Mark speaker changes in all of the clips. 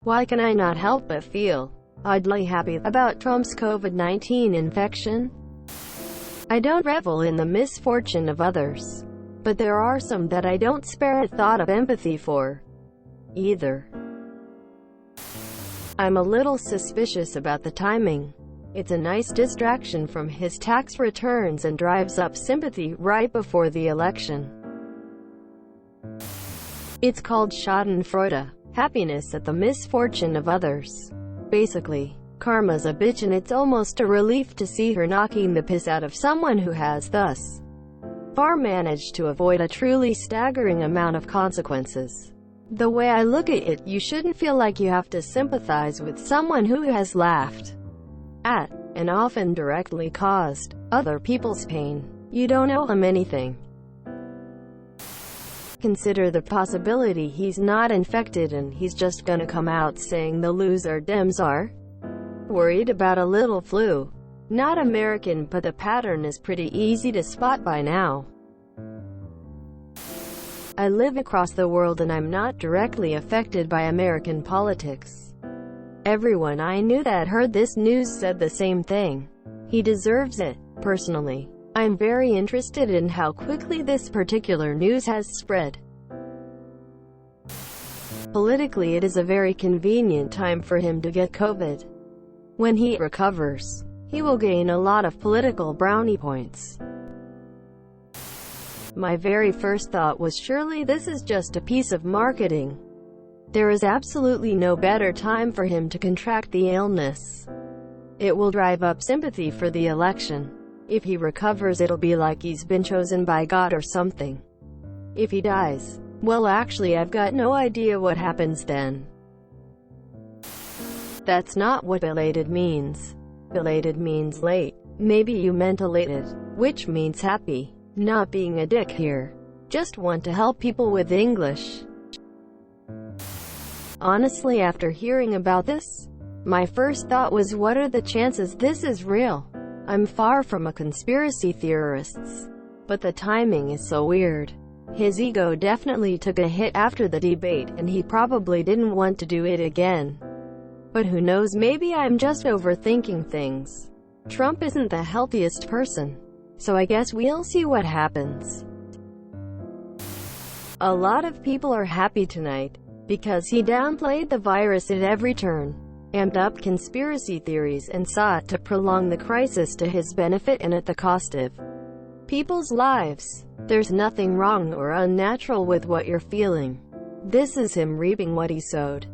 Speaker 1: Why can I not help but feel oddly happy about Trump's COVID-19 infection? I don't revel in the misfortune of others, but there are some that I don't spare a thought of empathy for, either. I'm a little suspicious about the timing. It's a nice distraction from his tax returns and drives up sympathy right before the election. It's called schadenfreude, happiness at the misfortune of others. Basically, karma's a bitch, and it's almost a relief to see her knocking the piss out of someone who has thus far managed to avoid a truly staggering amount of consequences. The way I look at it, you shouldn't feel like you have to sympathize with someone who has laughed at, and often directly caused, other people's pain. You don't owe him anything. Consider the possibility he's not infected and he's just gonna come out saying the loser Dems are worried about a little flu. Not American, but the pattern is pretty easy to spot by now. I live across the world and I'm not directly affected by American politics. Everyone I knew that heard this news said the same thing. He deserves it. Personally, I'm very interested in how quickly this particular news has spread. Politically, it is a very convenient time for him to get COVID. When he recovers, he will gain a lot of political brownie points. My very first thought was, surely this is just a piece of marketing. There is absolutely no better time for him to contract the illness. It will drive up sympathy for the election. If he recovers, it'll be like he's been chosen by God or something. If he dies, well, actually, I've got no idea what happens then. That's not what belated means. Belated means late. Maybe you meant elated, which means happy. Not being a dick here. Just want to help people with English. Honestly, after hearing about this, my first thought was, what are the chances this is real? I'm far from a conspiracy theorist, but the timing is so weird. His ego definitely took a hit after the debate, and he probably didn't want to do it again. But who knows, maybe I'm just overthinking things. Trump isn't the healthiest person, so I guess we'll see what happens. A lot of people are happy tonight, because he downplayed the virus at every turn, amped up conspiracy theories, and sought to prolong the crisis to his benefit and at the cost of people's lives. There's nothing wrong or unnatural with what you're feeling. This is him reaping what he sowed.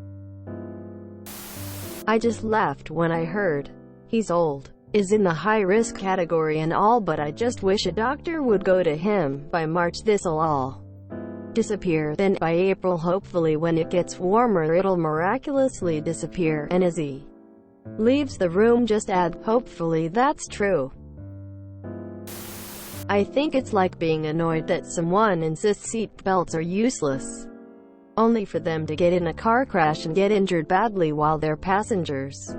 Speaker 1: I just laughed when I heard he's old, is in the high-risk category and all, but I just wish a doctor would go to him. By March this'll all disappear, then by April, hopefully when it gets warmer, it'll miraculously disappear, and as he leaves the room, just add, hopefully that's true. I think it's like being annoyed that someone insists seat belts are useless, only for them to get in a car crash and get injured badly while their passengers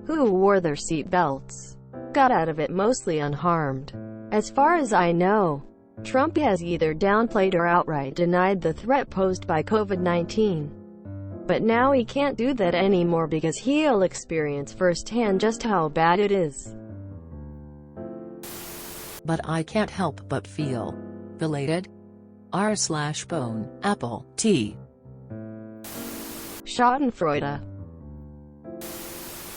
Speaker 1: who wore their seat belts got out of it mostly unharmed. As far as I know, Trump has either downplayed or outright denied the threat posed by COVID-19. But now he can't do that anymore because he'll experience firsthand just how bad it is.
Speaker 2: But I can't help but feel belated. r/bone, Apple, T.
Speaker 1: Schadenfreude.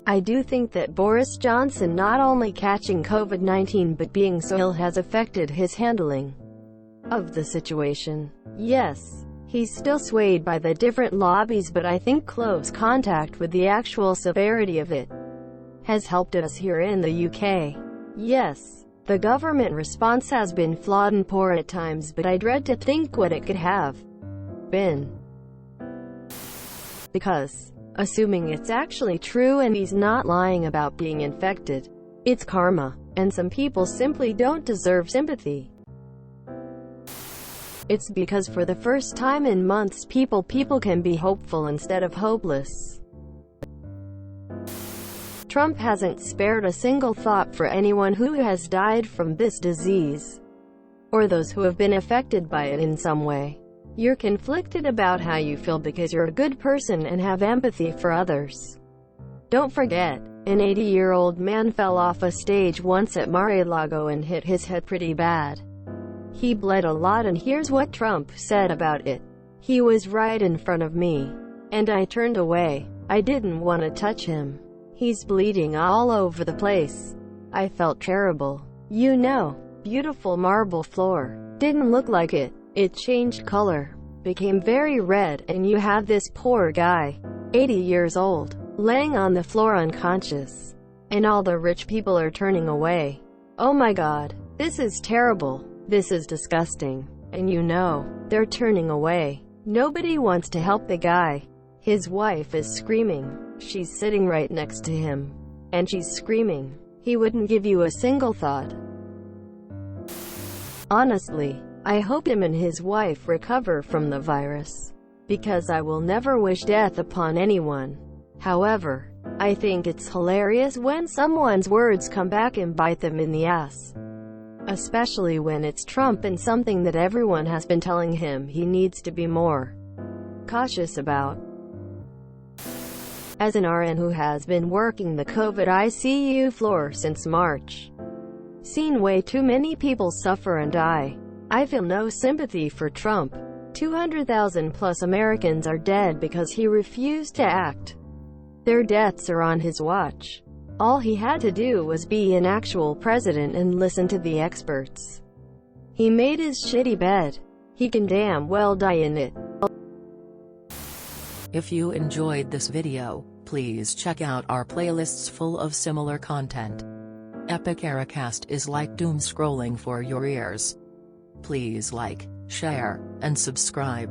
Speaker 1: I do think that Boris Johnson not only catching COVID-19 but being so ill has affected his handling of the situation. Yes, he's still swayed by the different lobbies, but I think close contact with the actual severity of it has helped us here in the UK. Yes, the government response has been flawed and poor at times, but I dread to think what it could have been. Because, assuming it's actually true and he's not lying about being infected, it's karma, and some people simply don't deserve sympathy. It's because for the first time in months, people can be hopeful instead of hopeless. Trump hasn't spared a single thought for anyone who has died from this disease, or those who have been affected by it in some way. You're conflicted about how you feel because you're a good person and have empathy for others. Don't forget, an 80-year-old man fell off a stage once at Mar-a-Lago and hit his head pretty bad. He bled a lot, and here's what Trump said about it. He was right in front of me, and I turned away. I didn't want to touch him. He's bleeding all over the place. I felt terrible. You know, beautiful marble floor. Didn't look like it. It changed color, became very red, and you have this poor guy, 80 years old, laying on the floor unconscious. And all the rich people are turning away. Oh my God, this is terrible. This is disgusting. And you know, they're turning away. Nobody wants to help the guy. His wife is screaming. She's sitting right next to him. And she's screaming. He wouldn't give you a single thought. Honestly, I hope him and his wife recover from the virus, because I will never wish death upon anyone. However, I think it's hilarious when someone's words come back and bite them in the ass. Especially when it's Trump and something that everyone has been telling him he needs to be more cautious about. As an RN who has been working the COVID ICU floor since March, seen way too many people suffer and die, I feel no sympathy for Trump. 200,000 plus Americans are dead because he refused to act. Their deaths are on his watch. All he had to do was be an actual president and listen to the experts. He made his shitty bed. He can damn well die in it.
Speaker 2: If you enjoyed this video, please check out our playlists full of similar content. Epic Eracast is like doom scrolling for your ears. Please like, share, and subscribe.